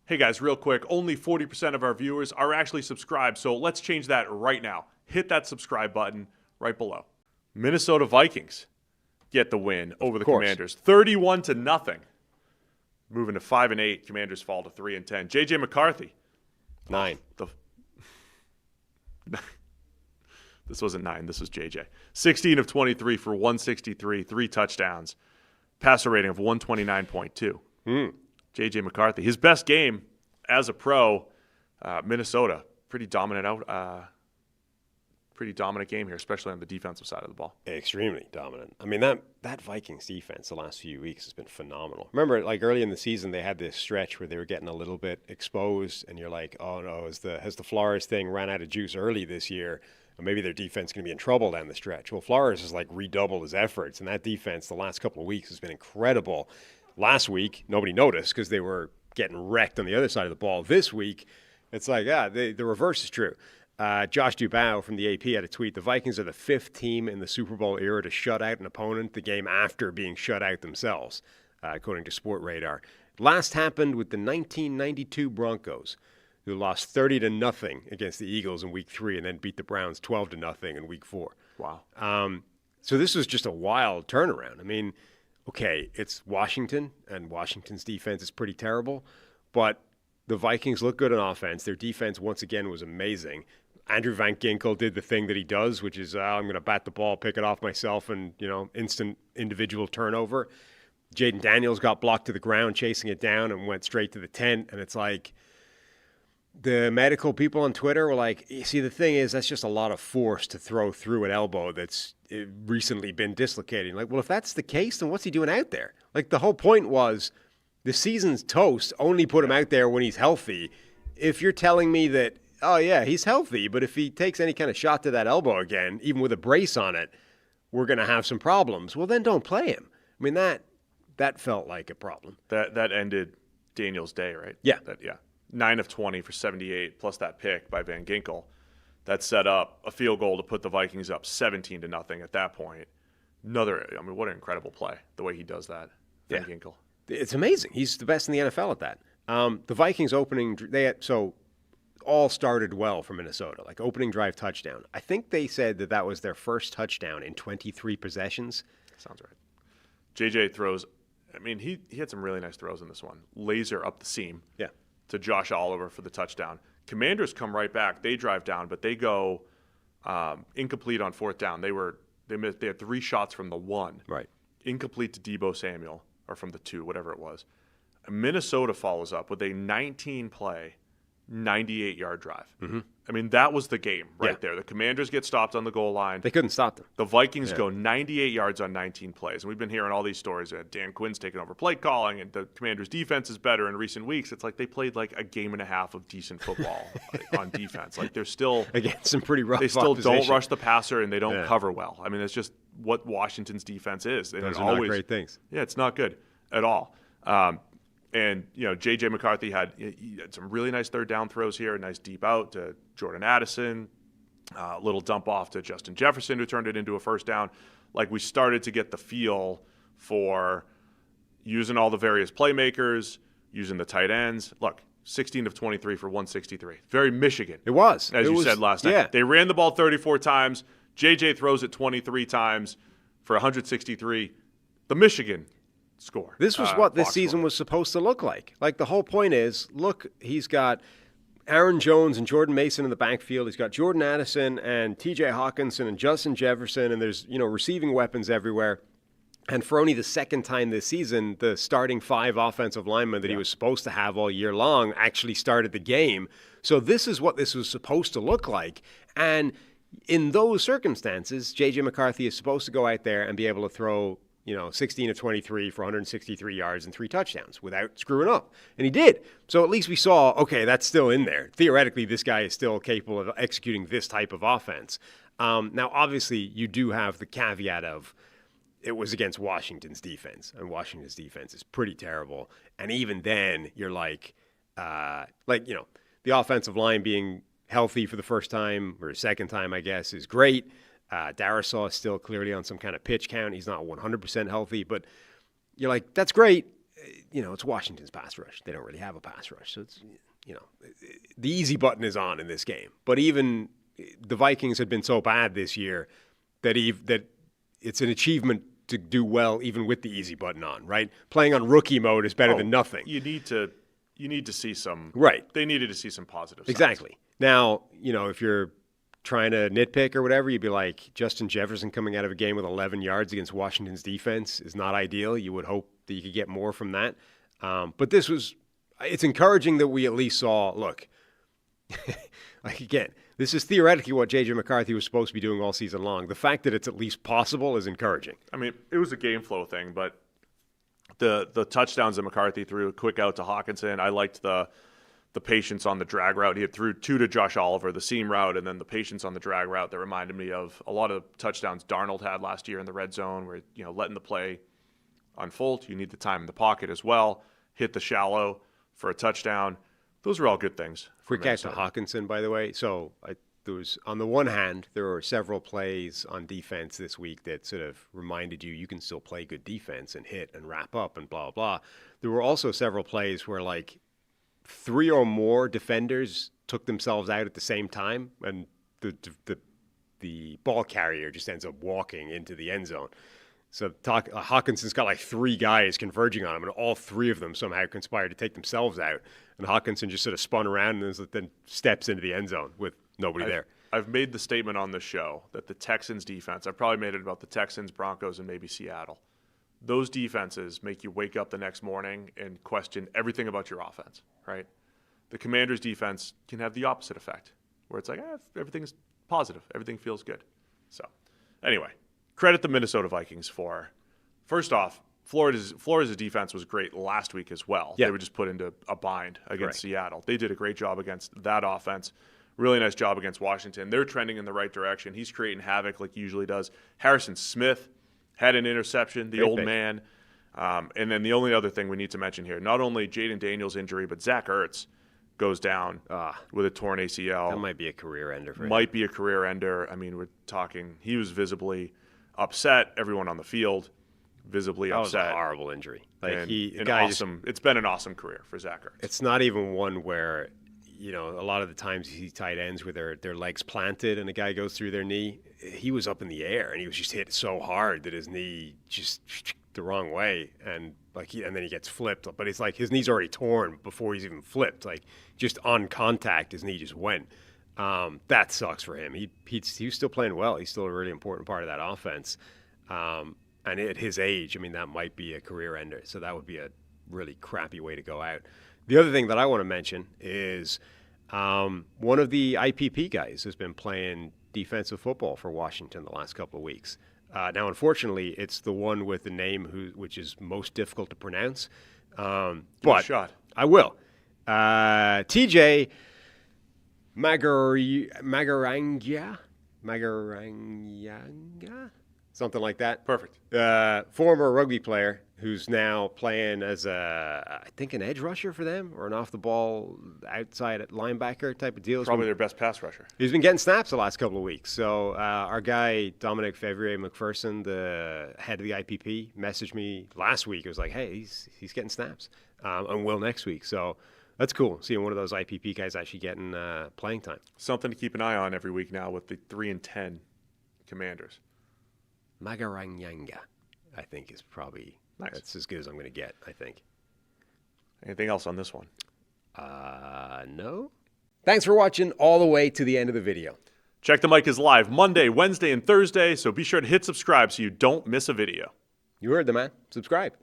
Hey guys, real quick, only 40% of our viewers are actually subscribed, so let's change that right now. Hit that subscribe button right below. Minnesota Vikings get the win over the Commanders, 31-0. Moving to 5-8, Commanders fall to 3-10. JJ McCarthy, 9. This wasn't 9, this was JJ. 16 of 23 for 163, 3 touchdowns, passer rating of 129.2. JJ McCarthy, his best game as a pro, Minnesota, pretty dominant game here, especially on the defensive side of the ball. Extremely dominant. I mean, that Vikings defense the last few weeks has been phenomenal. Remember, like early in the season, they had this stretch where they were getting a little bit exposed, and you're like, oh no, has the Flores thing ran out of juice early this year? Or maybe their defense is going to be in trouble down the stretch. Well, Flores has like redoubled his efforts, and that defense the last couple of weeks has been incredible. Last week, nobody noticed because they were getting wrecked on the other side of the ball. This week, it's like, the reverse is true. Josh Dubow from the AP had a tweet. The Vikings are the 5th team in the Super Bowl era to shut out an opponent the game after being shut out themselves, according to Sport Radar. Last happened with the 1992 Broncos, who lost 30-0 against the Eagles in Week 3 and then beat the Browns 12-0 in Week 4. Wow. So this was just a wild turnaround. I mean, okay, it's Washington, and Washington's defense is pretty terrible, but the Vikings look good on offense. Their defense, once again, was amazing. Andrew Van Ginkel did the thing that he does, which is I'm going to bat the ball, pick it off myself, and, instant individual turnover. Jaden Daniels got blocked to the ground, chasing it down, and went straight to the tent, and it's like the medical people on Twitter were like, see, the thing is, that's just a lot of force to throw through an elbow that's recently been dislocating. Like, well, if that's the case, then what's he doing out there? Like, the whole point was the season's toast. Only put him out there when he's healthy. If you're telling me that, oh, yeah, he's healthy, but if he takes any kind of shot to that elbow again, even with a brace on it, we're going to have some problems. Well, then don't play him. I mean, that felt like a problem. That ended Daniel's day, right? Yeah. 9 of 20 for 78, plus that pick by Van Ginkel. That set up a field goal to put the Vikings up 17-0 at that point. What an incredible play, the way he does that, Van Ginkel. It's amazing. He's the best in the NFL at that. The Vikings opening, all started well for Minnesota, like opening drive touchdown. I think they said that was their first touchdown in 23 possessions. Sounds right. JJ throws, he had some really nice throws in this one. Laser up the seam. Yeah. To Josh Oliver for the touchdown. Commanders come right back. They drive down, but they go incomplete on 4th down. They had 3 shots from the 1. Right. Incomplete to Deebo Samuel, or from the 2, whatever it was. Minnesota follows up with a 19-play, 98-yard drive. Mm-hmm. That was the game there. The Commanders get stopped on the goal line. They couldn't stop them. The Vikings go 98 yards on 19 plays. And we've been hearing all these stories that Dan Quinn's taken over play calling and the Commanders' defense is better in recent weeks. It's like they played like a game and a half of decent football on defense. Like they're still against some pretty rough. They still opposition. don't rush the passer and they don't cover well. It's just what Washington's defense is. Those are not great things. Yeah, it's not good at all. And, J.J. McCarthy had some really nice 3rd down throws here, a nice deep out to Jordan Addison, a little dump off to Justin Jefferson, who turned it into a 1st down. Like, we started to get the feel for using all the various playmakers, using the tight ends. Look, 16 of 23 for 163. Very Michigan. It was. As you said last night. They ran the ball 34 times. J.J. throws it 23 times for 163. The Michigan score. This was what this season was supposed to look like. Like, the whole point is, look, he's got Aaron Jones and Jordan Mason in the backfield. He's got Jordan Addison and T.J. Hawkinson and Justin Jefferson, and there's, receiving weapons everywhere. And for only the 2nd time this season, the starting 5 offensive linemen that he was supposed to have all year long actually started the game. So this is what this was supposed to look like. And in those circumstances, J.J. McCarthy is supposed to go out there and be able to throw 16 of 23 for 163 yards and 3 touchdowns without screwing up. And he did. So at least we saw, okay, that's still in there. Theoretically, this guy is still capable of executing this type of offense. Now, obviously, you do have the caveat of it was against Washington's defense, and Washington's defense is pretty terrible. And even then, you're the offensive line being healthy for the first time, or second time, I guess, is great. Darisaw is still clearly on some kind of pitch count. He's not 100% healthy, but you're like, that's great. it's Washington's pass rush. They don't really have a pass rush. So it's, the easy button is on in this game. But even the Vikings had been so bad this year that it's an achievement to do well even with the easy button on, right? Playing on rookie mode is better than nothing. You need to see some. Right. They needed to see some positive signs. Exactly. Now, if you're trying to nitpick or whatever, you'd be like, Justin Jefferson coming out of a game with 11 yards against Washington's defense is not ideal. You would hope that you could get more from that. But it's encouraging that we at least saw, look, again, this is theoretically what J.J. McCarthy was supposed to be doing all season long. The fact that it's at least possible is encouraging. I mean, it was a game flow thing, but the touchdowns that McCarthy threw, quick out to Hawkinson, I liked the patience on the drag route. He had threw 2 to Josh Oliver, the seam route, and then the patience on the drag route that reminded me of a lot of touchdowns Darnold had last year in the red zone where, letting the play unfold. You need the time in the pocket as well. Hit the shallow for a touchdown. Those are all good things. Quick catch to Hawkinson, by the way. So there was, on the one hand, there were several plays on defense this week that sort of reminded you can still play good defense and hit and wrap up and blah, blah. There were also several plays where, 3 or more defenders took themselves out at the same time, and the ball carrier just ends up walking into the end zone. So Hawkinson's got 3 guys converging on him, and all 3 of them somehow conspired to take themselves out. And Hawkinson just sort of spun around and then steps into the end zone with nobody there. I've made the statement on the show that the Texans defense, I've probably made it about the Texans, Broncos, and maybe Seattle. Those defenses make you wake up the next morning and question everything about your offense, right? The Commanders' defense can have the opposite effect, where it's everything's positive, everything feels good. So, anyway, credit the Minnesota Vikings for, first off, Florida's defense was great last week as well. Yeah. They were just put into a bind against Seattle. They did a great job against that offense. Really nice job against Washington. They're trending in the right direction. He's creating havoc like he usually does. Harrison Smith had an interception, the old man. And then the only other thing we need to mention here, not only Jaden Daniels' injury, but Zach Ertz goes down with a torn ACL. That might be a career ender for him. Might be a career ender. I mean, we're talking, he was visibly upset. Everyone on the field visibly upset. That was a horrible injury. It's been an awesome career for Zach Ertz. It's not even one where, a lot of the times you see tight ends with their legs planted and a guy goes through their knee. He was up in the air and he was just hit so hard that his knee just the wrong way and then he gets flipped. But it's his knee's already torn before he's even flipped. Just on contact, his knee just went. That sucks for him. He was still playing well. He's still a really important part of that offense. And at his age, that might be a career ender. So that would be a really crappy way to go out. The other thing that I want to mention is one of the IPP guys has been playing defensive football for Washington the last couple of weeks. Now, unfortunately, it's the one with the name which is most difficult to pronounce. Give it a shot. I will. TJ Magaranga? Something like that. Perfect. Former rugby player who's now playing as I think an edge rusher for them or an off-the-ball outside at linebacker type of deal. Probably their best pass rusher. He's been getting snaps the last couple of weeks. So our guy, Dominic Fevrier-McPherson, the head of the IPP, messaged me last week. It was like, hey, he's getting snaps and will next week. So that's cool, seeing one of those IPP guys actually getting playing time. Something to keep an eye on every week now with the 3-10 Commanders. Magaranyanga, I think, is probably that's as good as I'm going to get, I think. Anything else on this one? No. Thanks for watching all the way to the end of the video. Check the Mic is live Monday, Wednesday, and Thursday, so be sure to hit subscribe so you don't miss a video. You heard the man. Subscribe.